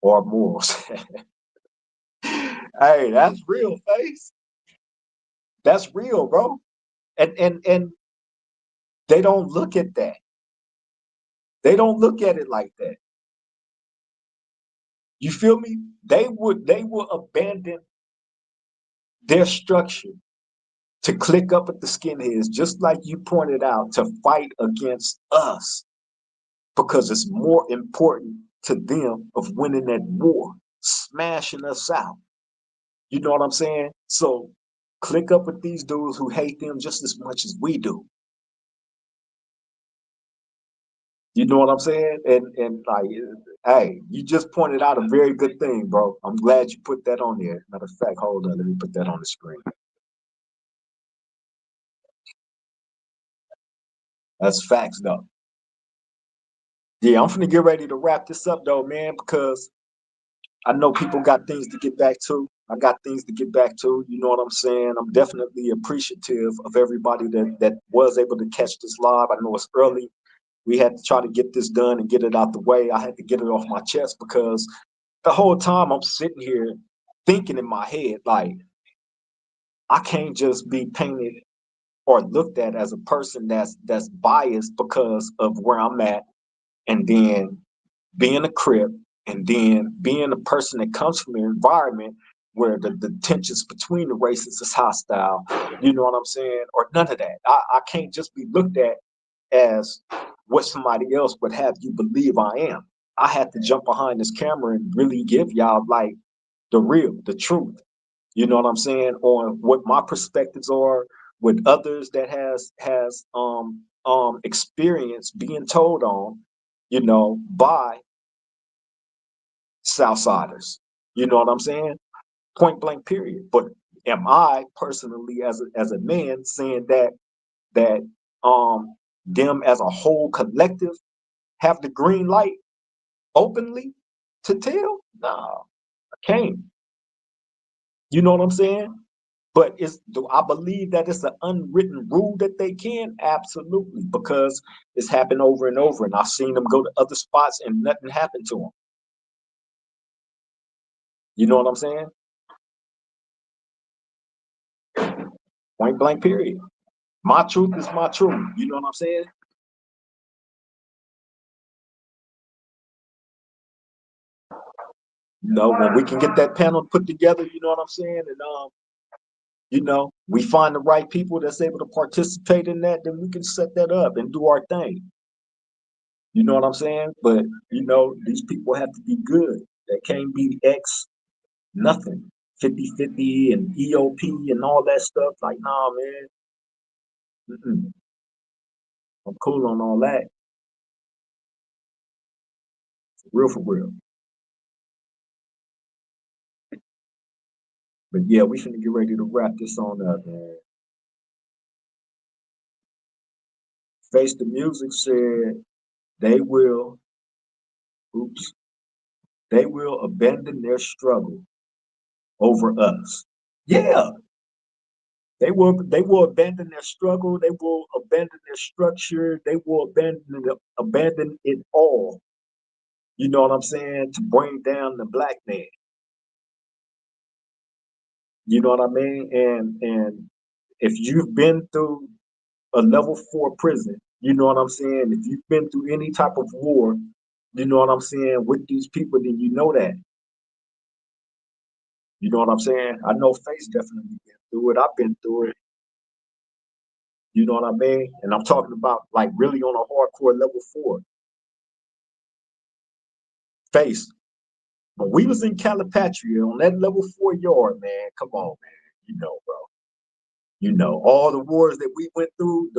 [SPEAKER 1] our morals. Hey, that's real, Face. That's real, bro. And they don't look at that. They don't look at it like that. You feel me? They will abandon their structure to click up at the skinheads, just like you pointed out, to fight against us because it's more important to them of winning that war, smashing us out. You know what I'm saying? So click up with these dudes who hate them just as much as we do. You know what I'm saying? And like, hey, you just pointed out a very good thing, bro. I'm glad you put that on there. Matter of fact, hold on, let me put that on the screen. That's facts, though. Yeah, I'm finna get ready to wrap this up, though, man, because I know people got things to get back to. I got things to get back to. You know what I'm saying? I'm definitely appreciative of everybody that was able to catch this live. I know it's early. We had to try to get this done and get it out the way. I had to get it off my chest because the whole time I'm sitting here thinking in my head, like, I can't just be painted or looked at as a person that's biased because of where I'm at, and then being a Crip, and then being a person that comes from an environment where the tensions between the races is hostile, you know what I'm saying? Or none of that. I can't just be looked at as what somebody else would have you believe I am. I had to jump behind this camera and really give y'all like the real, the truth. You know what I'm saying? On what my perspectives are, with others that has experience being told on, by Southsiders. You know what I'm saying? Point blank, period. But am I personally, as a man, saying that them as a whole collective have the green light openly to tell? Nah, I can't. You know what I'm saying? But do I believe that it's an unwritten rule that they can? Absolutely, because it's happened over and over, and I've seen them go to other spots and nothing happened to them. You know what I'm saying? Point blank, period. My truth is my truth. You know what I'm saying? When we can get that panel put together, you know what I'm saying? And we find the right people that's able to participate in that, then we can set that up and do our thing. You know what I'm saying? But these people have to be good. They can't be X nothing. 50-50 and EOP and all that stuff. Like, nah, man. Mm-mm. I'm cool on all that. For real, for real. But yeah, we finna get ready to wrap this on up, man. Face the Music said they will, oops, they will abandon their struggle over us. Yeah, they will abandon their struggle. They will abandon their structure. They will abandon it all. You know what I'm saying? To bring down the black man. You know what I mean? And if you've been through a level 4 prison, you know what I'm saying? If you've been through any type of war, you know what I'm saying, with these people, then you know that. You know what I'm saying? I know Face definitely been through it. I've been through it. You know what I mean? And I'm talking about like really on a hardcore level 4. Face. When we was in Calipatria on that level 4 yard, man, come on, man. Bro. All the wars that we went through,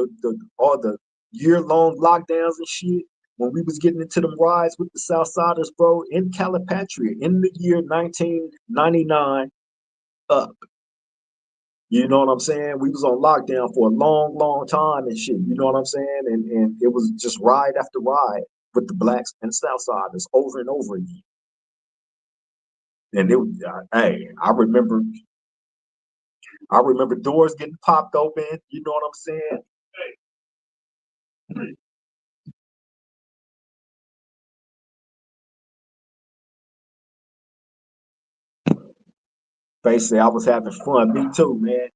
[SPEAKER 1] all the year-long lockdowns and shit, when we was getting into them rides with the Southsiders, bro, in Calipatria in the year 1999 up. You know what I'm saying? We was on lockdown for a long, long time and shit. You know what I'm saying? And it was just ride after ride with the blacks and Southsiders over and over again. And it was, hey, I remember doors getting popped open. You know what I'm saying? Basically, I was having fun. Me too, man.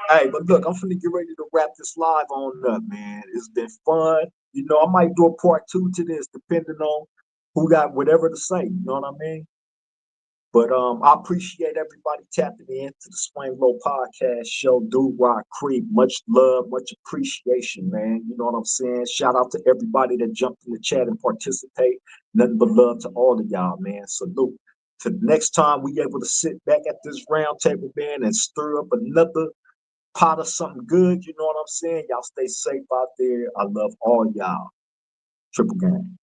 [SPEAKER 1] Hey, but look, I'm finna get ready to wrap this live on up, man. It's been fun. I might do a part 2 to this, depending on who got whatever to say. You know what I mean? But I appreciate everybody tapping in to the Swing Low Podcast Show. Do Rock Creek. Much love, much appreciation, man. You know what I'm saying? Shout out to everybody that jumped in the chat and participate. Nothing but love to all of y'all, man. Salute. To the next time we able to sit back at this round table, man, and stir up another pot of something good. You know what I'm saying? Y'all stay safe out there. I love all y'all. Triple game.